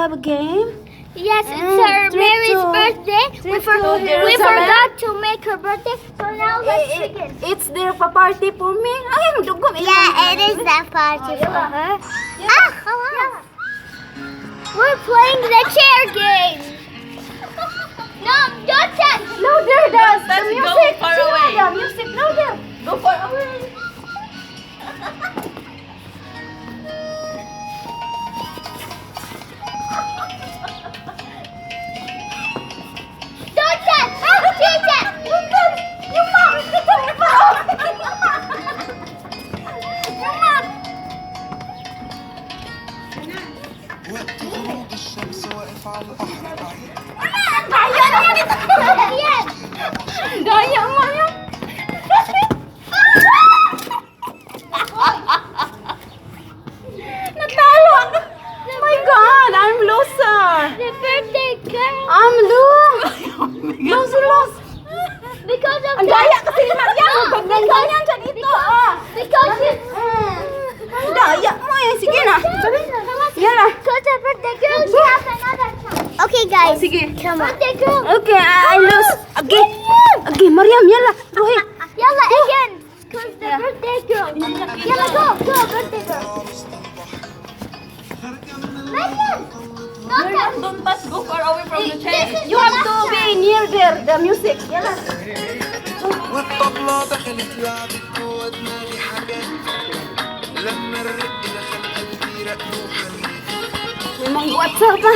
have a game? Yes, it's her Mary's birthday. We forgot to make her birthday, so now let's begin. It's their party for me. Ay, dugom. Yeah, it is that party for her. Ah, come on. We're playing the chair game. No, don't touch. Louder, the music. Go far away. The music, louder. Go far away. Don't touch. Chicha. Yung mom. وقت غروب الشمس واقف على البحر بعيد Daya naman ito. Yes. Daya mo yun. Natalo ako. Oh my God, I'm loser. The birthday girl. I'm loser. Because of Ang daya kasi ni Mariam. Pagganyan dyan ito. Because you. Daya mo eh. Sige na. Yala. Because the birthday girl, she has another chance. Okay, guys. Sige. Come on. Birthday girl. Okay, I lose. Again. Again, Mariam. Yala. Rohit. Yalla again. Because the birthday girl. Yalla, go. Go, birthday girl. Mariam. Don't touch. Go far away from the chair. You have to be near there. The music. Yala. والطبلة دخلت لعبت جوا دماغي حاجات لما الرق دخل قلبي رقلو خليت Memang WhatsApp pa.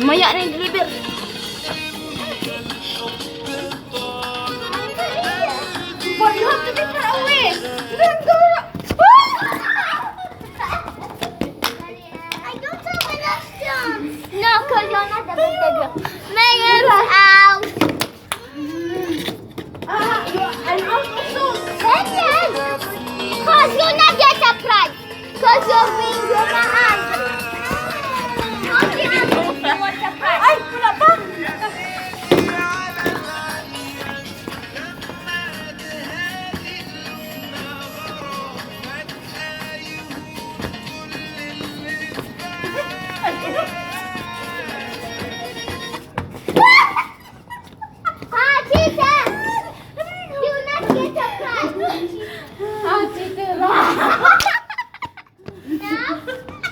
Maya na yung deliver. But you have to be far away. Don't go. I don't have enough stones. No, because you're not the birthday girl. Mariam's out. I'm also. Mariam. Because you not get a prize. Because you're being your aunt. Okay, you want a prize. Ay, wala pa. Ah, Tita. You not get a prize. Ah, cheater. Now,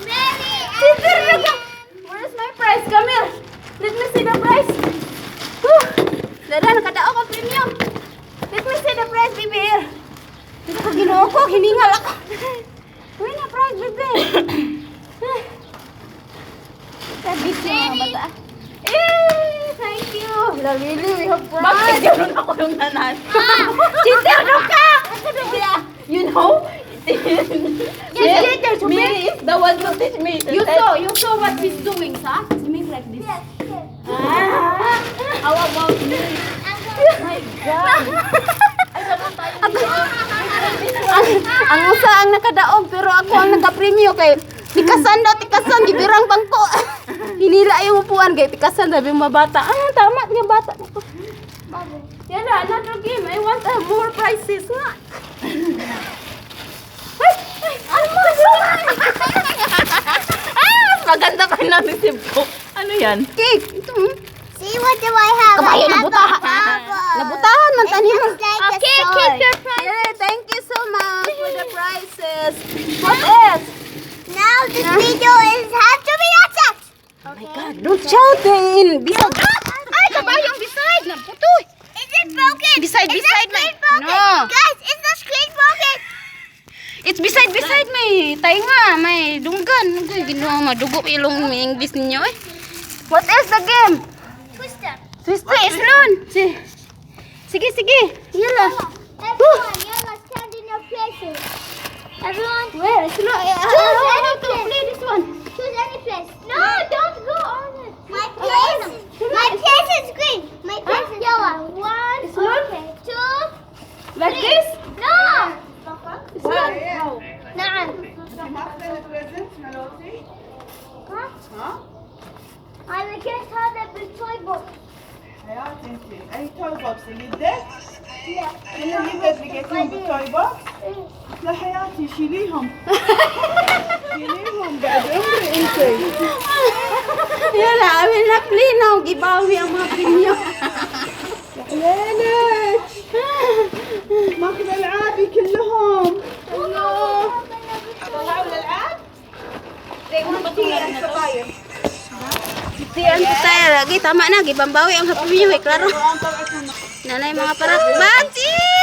Mary. Cheater na ka. Where's my prize? Come here. Let me see the prize. Whew. Dada, nakadao ko premium. Let me see the prize, baby. Here. Hindi ko ginoo ko. Hiningal ako. Uy na prize, baby. Sabi ko mga bata. Eh, thank you. Really, we have prize. Bakit yun ako yung nanan? Cheater na ka. You know? Yes, cheater. So Mary is the one who teach me. You saw what he's doing, sa? He makes like this. Yes, yes. Ah, How about me? my God. Ang usa ang nakadaog pero ako ang nagka-premyo kay tikasan daw, tikasan gibirang bangko. Hinila yung upuan kay tikasan sabi mo bata. Ah, tama nga bata nako. Yan na, another game. I want more prizes nga. Ay, ano Maganda pa yung natisip ko. Ano yan? cake. Ito. See, what do I have? Kabayo, I have nabutahan. a bubble. Nabutahan man tani mo. It's like okay, keep your prize. Yeah, thank you so much for the prizes. What else? Now this video is have to be attached. Oh my God, don't shout in. Bisag. Ay, kabayong beside. Naputoy. Is it broken? Beside, Is beside, the screen man. broken? No. Guys, is the screen broken? It's beside may tainga, may dunggan. Ay, ginawa madugo ilong English ninyo eh. What else the game? Twister. Twister, islon. Sige, sige. Yala. Everyone, yalla, stand in your places. Everyone, Where? Islon. choose any to place. play this one. Choose any place. No, don't go on it. My place is green. My place is yellow. One, okay, two, Like three. this? No. Islon. نعم. أنا كنت هذا بالتوي بوكس. حياتي انت اي توي بوكس اللي ده انا اللي لقيتهم بالتوي بوكس. لا حياتي شيليهم. شيليهم بعد عمري انتي. Yan na, amin na plinaw. Gibawi ang mga premio. ليلك ماخذ العابي كلهم. طلعوا الالعاب. Tiyan ko tayo lagi. Tama na, gibambawi ang happy meal. Klaro. Nanay mga parak. Bansi!